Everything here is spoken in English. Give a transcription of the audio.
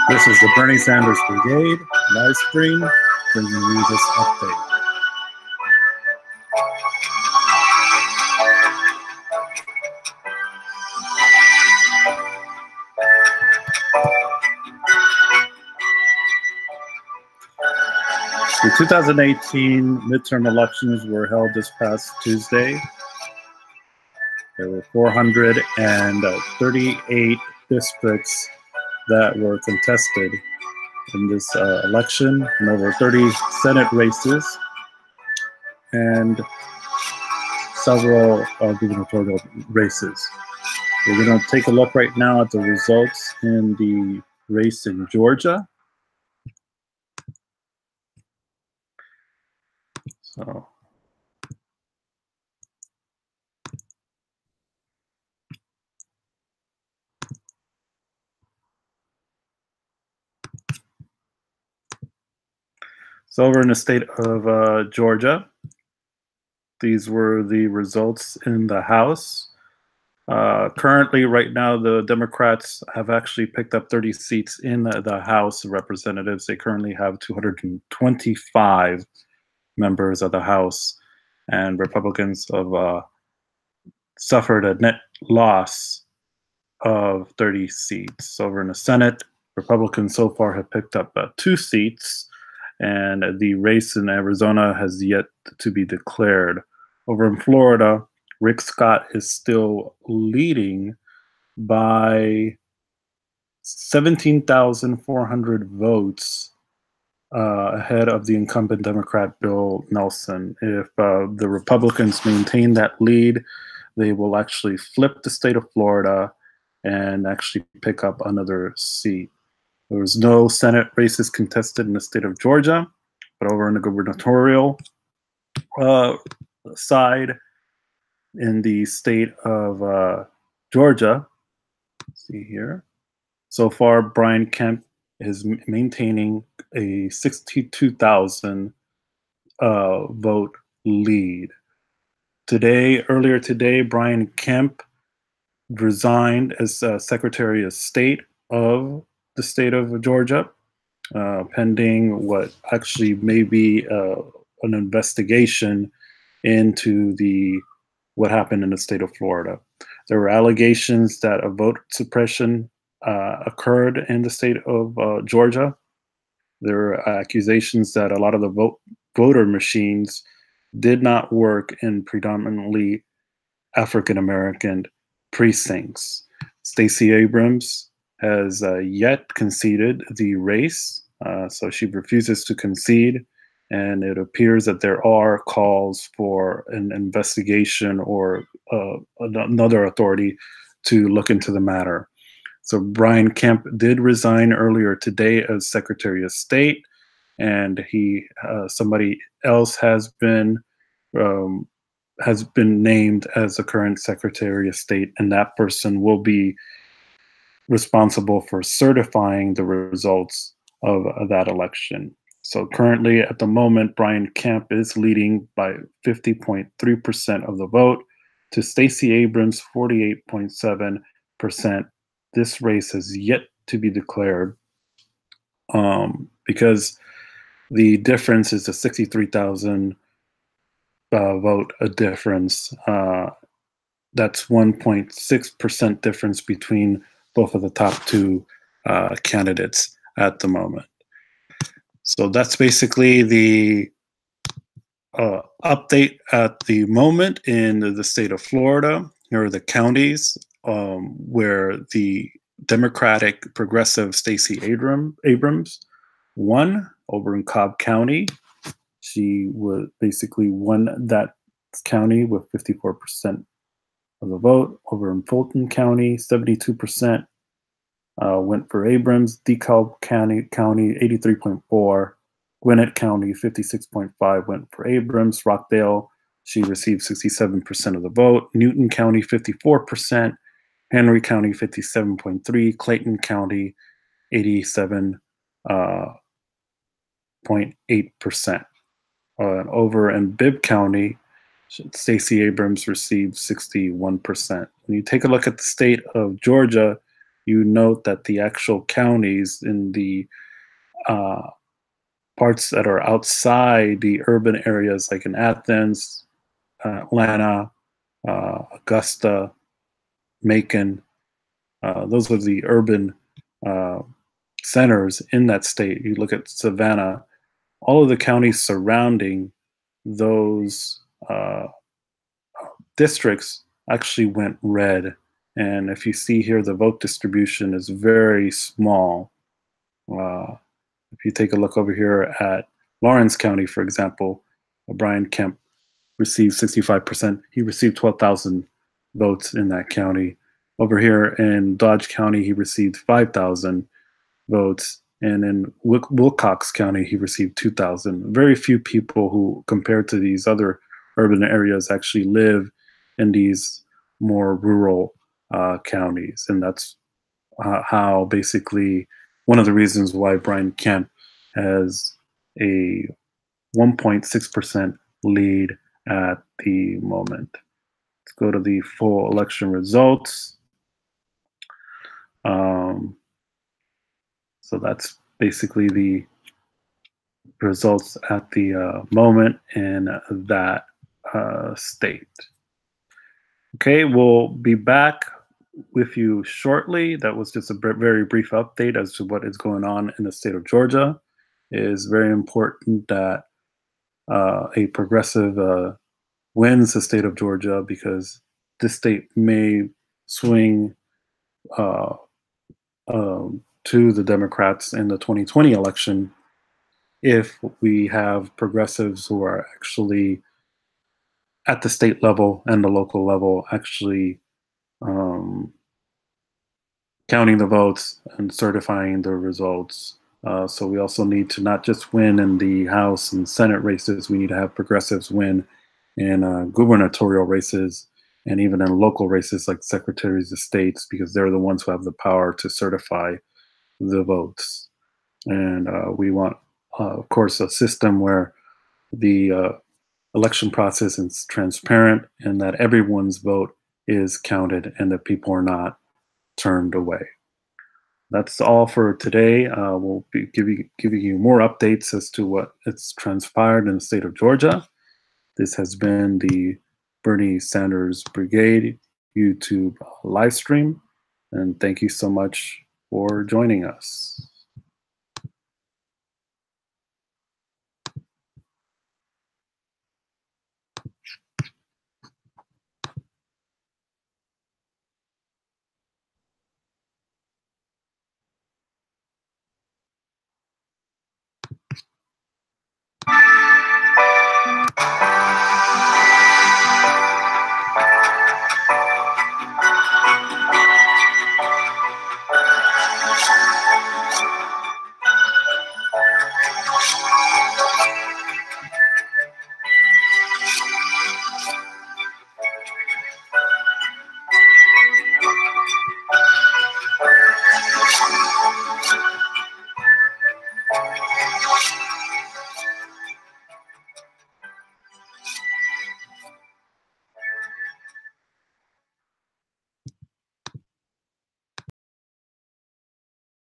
This is the Bernie Sanders Brigade live stream bringing you this update. The 2018 midterm elections were held this past Tuesday. There were 438 districts that were contested in this election, and over 30 Senate races, and several gubernatorial races. We're going to take a look right now at the results in the race in Georgia. So over in the state of Georgia, these were the results in the House. Currently, right now, the Democrats have actually picked up 30 seats in the House of Representatives. They currently have 225 members of the House, and Republicans have suffered a net loss of 30 seats. Over in the Senate, Republicans so far have picked up 2 seats, and the race in Arizona has yet to be declared. Over in Florida, Rick Scott is still leading by 17,400 votes ahead of the incumbent Democrat Bill Nelson. If the Republicans maintain that lead, they will actually flip the state of Florida and actually pick up another seat. There was no Senate races contested in the state of Georgia, but over in the gubernatorial side, in the state of Georgia, let's see here. So far, Brian Kemp is maintaining a 62,000 vote lead. Earlier today, Brian Kemp resigned as Secretary of State of the state of Georgia, pending what actually may be an investigation into what happened in the state of Florida. There were allegations that a vote suppression occurred in the state of Georgia. There were accusations that a lot of the voter machines did not work in predominantly African-American precincts. Stacey Abrams has yet conceded the race, so she refuses to concede, and it appears that there are calls for an investigation or another authority to look into the matter. So Brian Kemp did resign earlier today as Secretary of State, and somebody else has been named as the current Secretary of State, and that person will be responsible for certifying the results of that election. So currently, at the moment, Brian Kemp is leading by 50.3% of the vote to Stacey Abrams' 48.7%. This race has yet to be declared because the difference is a 63,000 vote difference. That's 1.6% difference between both of the top 2 candidates at the moment. So that's basically the update at the moment in the state of Florida. Here are the counties where the Democratic progressive Stacey Abrams won. Over in Cobb County, she basically won that county with 54% of the vote. Over in Fulton County, 72% went for Abrams. DeKalb County, 83.4%. Gwinnett County, 56.5% went for Abrams. Rockdale, she received 67% of the vote. Newton County, 54%. Henry County, 57.3%. Clayton County, 87.8%. Over in Bibb County, Stacey Abrams received 61%. When you take a look at the state of Georgia, you note that the actual counties in the uh, parts that are outside the urban areas, like in Athens, Atlanta, Augusta, Macon, those are the urban uh, centers in that state. You look at Savannah, all of the counties surrounding those districts actually went red. And if you see here, the vote distribution is very small. Uh, if you take a look over here at Lawrence County, for example, Brian Kemp received 65%. He received 12,000 votes in that county. Over here in Dodge County, he received 5,000 votes. And in Wilcox County, he received 2,000. Very few people who, compared to these other urban areas, actually live in these more rural counties. And that's how basically one of the reasons why Brian Kemp has a 1.6% lead at the moment. Let's go to the full election results. So that's basically the results at the moment in that state. Okay, we'll be back with you shortly. That was just a very brief update as to what is going on in the state of Georgia. It is very important that a progressive wins the state of Georgia, because this state may swing uh, to the Democrats in the 2020 election if we have progressives who are actually at the state level and the local level actually um, counting the votes and certifying the results. So we also need to not just win in the House and Senate races, we need to have progressives win in gubernatorial races and even in local races like secretaries of states, because they're the ones who have the power to certify the votes. And we want, of course, a system where the election process is transparent and that everyone's vote is counted and that people are not turned away. That's all for today. We'll be giving you more updates as to what has transpired in the state of Georgia. This has been the Bernie Sanders Brigade YouTube live stream, and thank you so much for joining us.